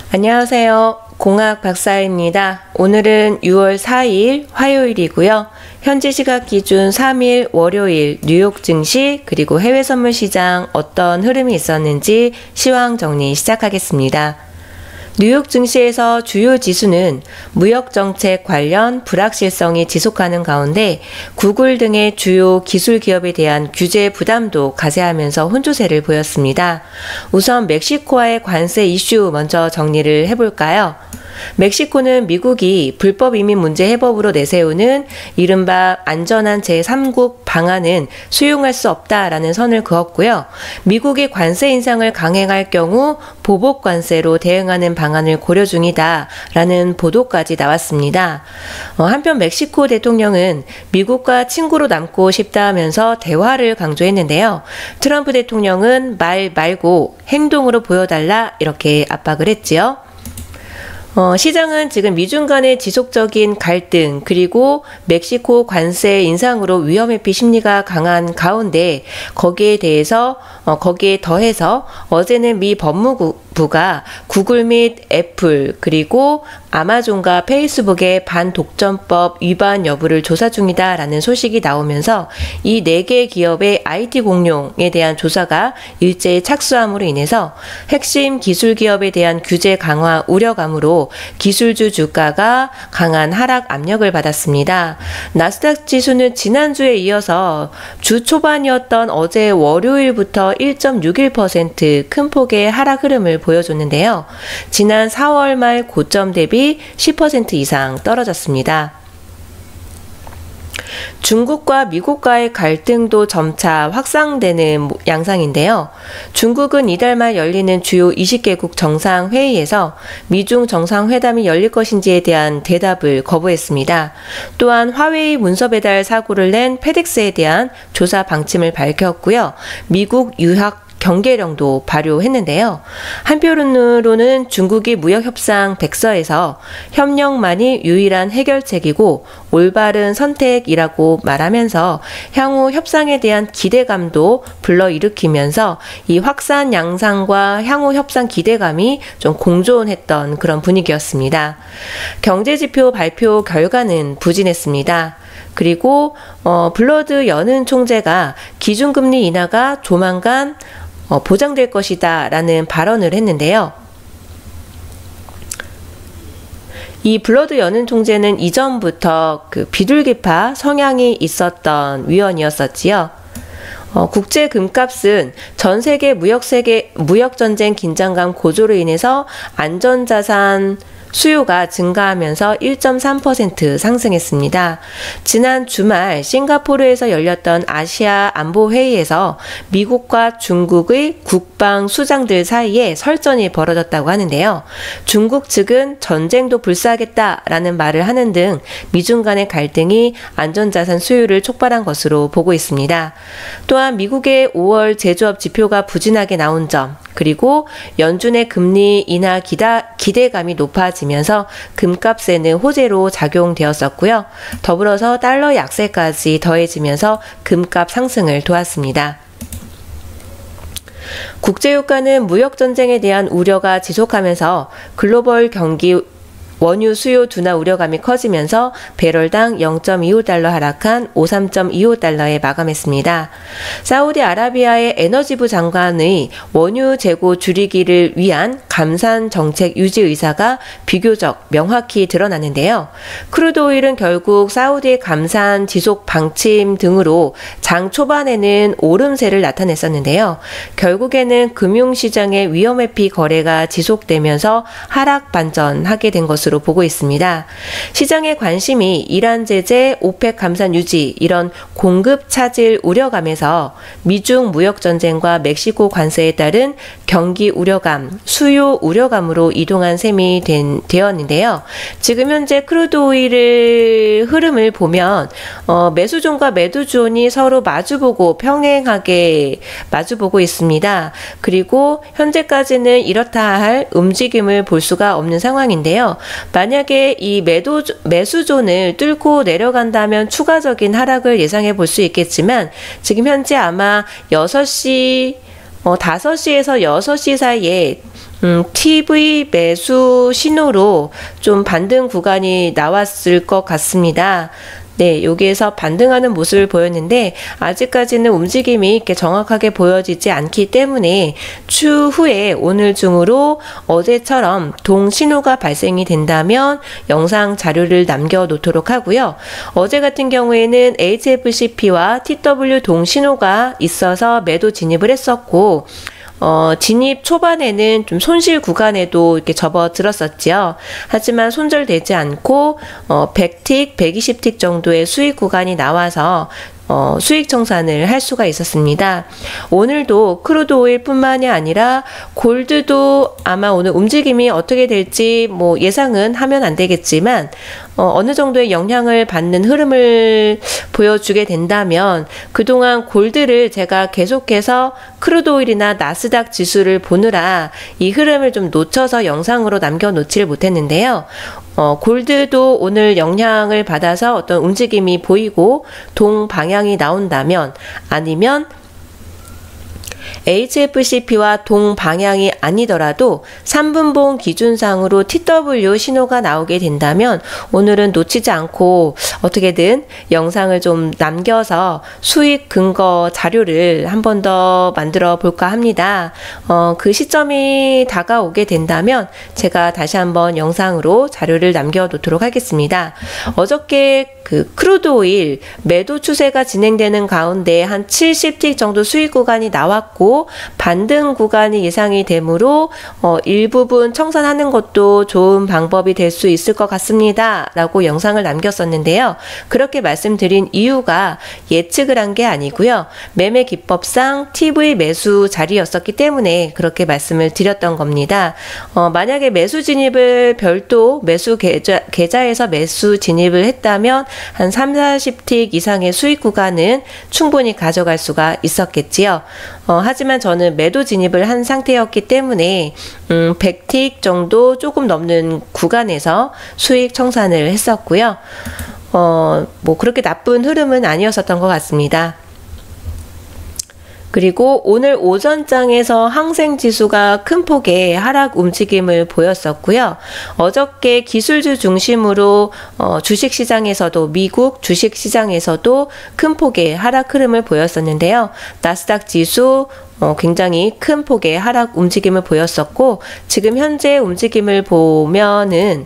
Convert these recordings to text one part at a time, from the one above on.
안녕하세요. 공학 박사입니다. 오늘은 6월 4일 화요일이고요. 현지 시각 기준 3일 월요일 뉴욕 증시 그리고 해외 선물 시장 어떤 흐름이 있었는지 시황 정리 시작하겠습니다. 뉴욕 증시에서 주요 지수는 무역 정책 관련 불확실성이 지속하는 가운데 구글 등의 주요 기술 기업에 대한 규제 부담도 가세하면서 혼조세를 보였습니다. 우선 멕시코와의 관세 이슈 먼저 정리를 해볼까요? 멕시코는 미국이 불법 이민 문제 해법으로 내세우는 이른바 안전한 제3국 방안은 수용할 수 없다라는 선을 그었고요. 미국이 관세 인상을 강행할 경우 보복 관세로 대응하는 방안을 고려 중이다라는 보도까지 나왔습니다. 한편 멕시코 대통령은 미국과 친구로 남고 싶다 하면서 대화를 강조했는데요. 트럼프 대통령은 말 말고 행동으로 보여달라 이렇게 압박을 했지요. 시장은 지금 미중 간의 지속적인 갈등 그리고 멕시코 관세 인상으로 위험회피 심리가 강한 가운데 거기에 더해서 어제는 미 법무부가 구글 및 애플 그리고 아마존과 페이스북의 반독점법 위반 여부를 조사 중이다라는 소식이 나오면서 이 4개 기업의 IT 공룡에 대한 조사가 일제히 착수함으로 인해서 핵심 기술 기업에 대한 규제 강화 우려감으로 기술주 주가가 강한 하락 압력을 받았습니다. 나스닥 지수는 지난주에 이어서 주 초반이었던 어제 월요일부터 1.61% 큰 폭의 하락 흐름을 보여줬는데요. 지난 4월 말 고점 대비 10% 이상 떨어졌습니다. 중국과 미국과의 갈등도 점차 확산되는 양상인데요. 중국은 이달 말 열리는 주요 20개국 정상회의에서 미중 정상회담이 열릴 것인지에 대한 대답을 거부했습니다. 또한 화웨이 문서 배달 사고를 낸 페덱스에 대한 조사 방침을 밝혔고요. 미국 유학 경계령도 발효했는데요. 한편으로는 중국이 무역협상 백서에서 협력만이 유일한 해결책이고 올바른 선택이라고 말하면서 향후 협상에 대한 기대감도 불러일으키면서 이 확산 양상과 향후 협상 기대감이 좀 공존했던 그런 분위기였습니다. 경제지표 발표 결과는 부진했습니다. 그리고 블러드 여는 총재가 기준금리 인하가 조만간 보장될 것이다 라는 발언을 했는데요. 이 블러드 여는 총재는 이전부터 그 비둘기파 성향이 있었던 위원이었었지요. 국제 금값은 전 세계 무역 전쟁 긴장감 고조로 인해서 안전자산 수요가 증가하면서 1.3% 상승했습니다. 지난 주말 싱가포르에서 열렸던 아시아 안보회의에서 미국과 중국의 국방 수장들 사이에 설전이 벌어졌다고 하는데요. 중국 측은 전쟁도 불사하겠다라는 말을 하는 등 미중 간의 갈등이 안전자산 수요를 촉발한 것으로 보고 있습니다. 또한 미국의 5월 제조업 지표가 부진하게 나온 점 그리고 연준의 금리 인하 기대감이 높아지면서 금값에는 호재로 작용되었었고요. 더불어서 달러 약세까지 더해지면서 금값 상승을 도왔습니다. 국제유가는 무역전쟁에 대한 우려가 지속하면서 글로벌 경기 원유 수요 둔화 우려감이 커지면서 배럴당 0.25달러 하락한 53.25달러에 마감했습니다. 사우디아라비아의 에너지부 장관의 원유 재고 줄이기를 위한 감산 정책 유지 의사가 비교적 명확히 드러났는데요. 크루드 오일은 결국 사우디의 감산 지속 방침 등으로 장 초반에는 오름세를 나타냈었는데요. 결국에는 금융시장의 위험회피 거래가 지속되면서 하락 반전하게 된 것으로 보고 있습니다. 시장의 관심이 이란 제재, 오펙 감산 유지 이런 공급 차질 우려감에서 미중 무역 전쟁과 멕시코 관세에 따른 경기 우려감, 수요 우려감으로 이동한 셈이 되었는데요. 지금 현재 크루드 오일의 흐름을 보면 매수존과 매도존이 서로 마주보고 평행하게 마주보고 있습니다. 그리고 현재까지는 이렇다 할 움직임을 볼 수가 없는 상황인데요. 만약에 이 매수존을 뚫고 내려간다면 추가적인 하락을 예상해 볼 수 있겠지만 지금 현재 아마 5시에서 6시 사이에 TV 매수 신호로 좀 반등 구간이 나왔을 것 같습니다. 네, 여기에서 반등하는 모습을 보였는데 아직까지는 움직임이 이렇게 정확하게 보여지지 않기 때문에 추후에 오늘 중으로 어제처럼 동신호가 발생이 된다면 영상 자료를 남겨놓도록 하고요. 어제 같은 경우에는 HFCP와 TW 동신호가 있어서 매도 진입을 했었고 진입 초반에는 좀 손실 구간에도 이렇게 접어들었었지요. 하지만 손절되지 않고 100틱, 120틱 정도의 수익 구간이 나와서 수익 청산을 할 수가 있었습니다. 오늘도 크루드 오일 뿐만이 아니라 골드도 아마 오늘 움직임이 어떻게 될지 뭐 예상은 하면 안 되겠지만 어느 정도의 영향을 받는 흐름을 보여주게 된다면 그동안 골드를 제가 계속해서 크루드 오일이나 나스닥 지수를 보느라 이 흐름을 좀 놓쳐서 영상으로 남겨놓지를 못했는데요. 골드도 오늘 영향을 받아서 어떤 움직임이 보이고 동방향이 나온다면 아니면 HFCP와 동방향이 아니더라도 3분봉 기준상으로 TW 신호가 나오게 된다면 오늘은 놓치지 않고 어떻게든 영상을 좀 남겨서 수익 근거 자료를 한 번 더 만들어 볼까 합니다. 그 시점이 다가오게 된다면 제가 다시 한번 영상으로 자료를 남겨 놓도록 하겠습니다. 어저께 그 크루드 오일 매도 추세가 진행되는 가운데 한 70틱 정도 수익 구간이 나왔고 반등 구간이 예상이 되므로 일부분 청산하는 것도 좋은 방법이 될 수 있을 것 같습니다 라고 영상을 남겼었는데요. 그렇게 말씀드린 이유가 예측을 한 게 아니고요. 매매 기법상 TV 매수 자리였었기 때문에 그렇게 말씀을 드렸던 겁니다. 만약에 매수 진입을 별도 매수 계좌에서 매수 진입을 했다면 한 30-40틱 이상의 수익 구간은 충분히 가져갈 수가 있었겠지요. 하지만 저는 매도 진입을 한 상태였기 때문에 100틱 정도 조금 넘는 구간에서 수익 청산을 했었고요. 뭐 그렇게 나쁜 흐름은 아니었었던 것 같습니다. 그리고 오늘 오전장에서 항생지수가 큰 폭의 하락 움직임을 보였었고요. 어저께 기술주 중심으로 주식시장에서도 미국 주식시장에서도 큰 폭의 하락 흐름을 보였었는데요. 나스닥 지수 굉장히 큰 폭의 하락 움직임을 보였었고 지금 현재 움직임을 보면은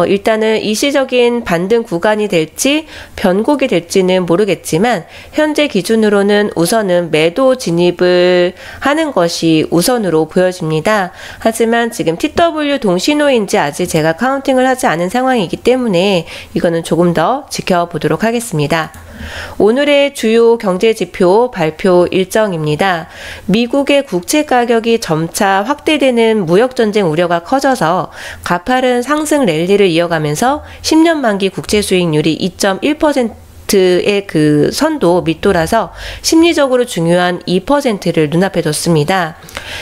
일단은 일시적인 반등 구간이 될지 변곡이 될지는 모르겠지만 현재 기준으로는 우선은 매도 진입을 하는 것이 우선으로 보여집니다. 하지만 지금 TW 동신호인지 아직 제가 카운팅을 하지 않은 상황이기 때문에 이거는 조금 더 지켜보도록 하겠습니다. 오늘의 주요 경제지표 발표 일정입니다. 미국의 국채 가격이 점차 확대되는 무역전쟁 우려가 커져서 가파른 상승 랠리를 이어가면서 10년 만기 국채 수익률이 2.1%의 그 선도 밑돌아서 심리적으로 중요한 2%를 눈앞에 뒀습니다.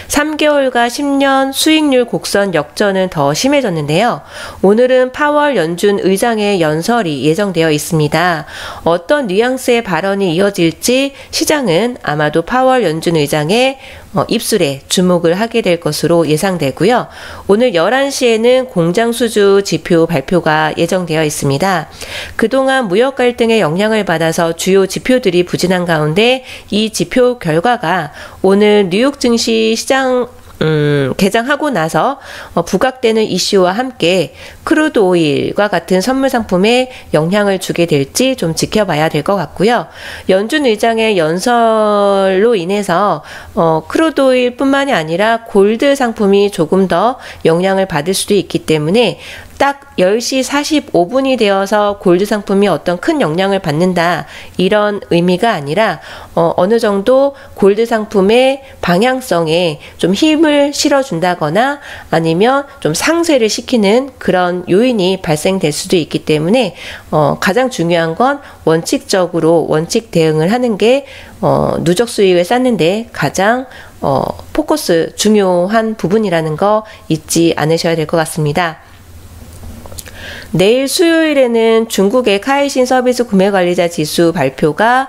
3개월과 10년 수익률 곡선 역전은 더 심해졌는데요. 오늘은 파월 연준 의장의 연설이 예정되어 있습니다. 어떤 뉘앙스의 발언이 이어질지 시장은 아마도 파월 연준 의장의 입술에 주목을 하게 될 것으로 예상되고요. 오늘 11시에는 공장수주 지표 발표가 예정되어 있습니다. 그동안 무역 갈등의 영향을 받아서 주요 지표들이 부진한 가운데 이 지표 결과가 오늘 뉴욕 증시 시장 개장하고 나서 부각되는 이슈와 함께 크루드 오일과 같은 선물 상품에 영향을 주게 될지 좀 지켜봐야 될 것 같고요. 연준 의장의 연설로 인해서 크루드 오일 뿐만이 아니라 골드 상품이 조금 더 영향을 받을 수도 있기 때문에 딱 10시 45분이 되어서 골드 상품이 어떤 큰 영향을 받는다 이런 의미가 아니라 어느 정도 골드 상품의 방향성에 좀 힘을 실어준다거나 아니면 좀 상쇄를 시키는 그런 요인이 발생될 수도 있기 때문에 가장 중요한 건 원칙적으로 원칙 대응을 하는 게 누적 수익을 쌓는데 가장 포커스 중요한 부분이라는 거 잊지 않으셔야 될 것 같습니다. 내일 수요일에는 중국의 카이신 서비스 구매관리자 지수 발표가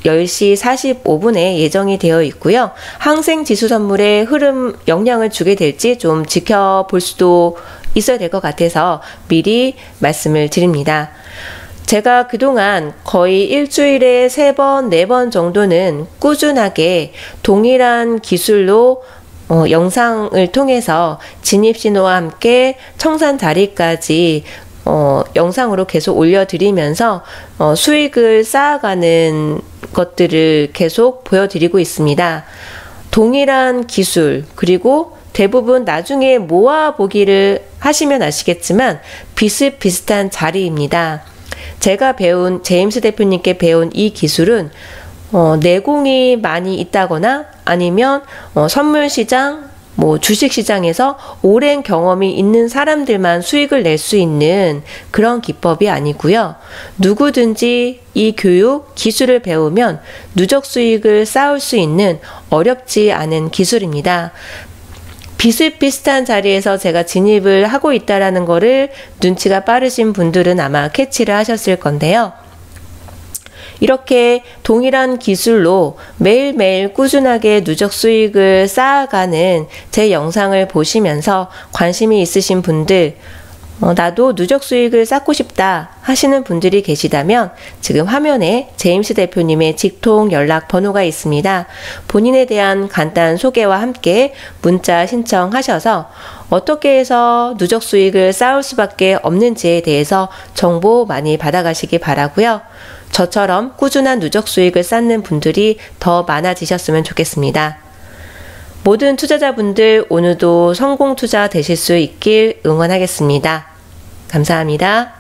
10시 45분에 예정이 되어 있고요. 항생 지수 선물에 흐름 영향을 주게 될지 좀 지켜볼 수도 있어야 될 것 같아서 미리 말씀을 드립니다. 제가 그동안 거의 일주일에 3번, 4번 정도는 꾸준하게 동일한 기술로 영상을 통해서 진입신호와 함께 청산 자리까지 영상으로 계속 올려드리면서 수익을 쌓아가는 것들을 계속 보여드리고 있습니다. 동일한 기술, 그리고 대부분 나중에 모아보기를 하시면 아시겠지만 비슷비슷한 자리입니다. 제가 배운, 제임스 대표님께 배운 이 기술은 내공이 많이 있다거나 아니면 선물시장, 주식시장에서 오랜 경험이 있는 사람들만 수익을 낼 수 있는 그런 기법이 아니고요. 누구든지 이 교육, 기술을 배우면 누적 수익을 쌓을 수 있는 어렵지 않은 기술입니다. 비슷비슷한 자리에서 제가 진입을 하고 있다는 거를 눈치가 빠르신 분들은 아마 캐치를 하셨을 건데요. 이렇게 동일한 기술로 매일매일 꾸준하게 누적 수익을 쌓아가는 제 영상을 보시면서 관심이 있으신 분들, 나도 누적 수익을 쌓고 싶다 하시는 분들이 계시다면 지금 화면에 제임스 대표님의 직통 연락 번호가 있습니다. 본인에 대한 간단한 소개와 함께 문자 신청하셔서 어떻게 해서 누적 수익을 쌓을 수밖에 없는지에 대해서 정보 많이 받아가시기 바라고요. 저처럼 꾸준한 누적 수익을 쌓는 분들이 더 많아지셨으면 좋겠습니다. 모든 투자자분들 오늘도 성공 투자 되실 수 있길 응원하겠습니다. 감사합니다.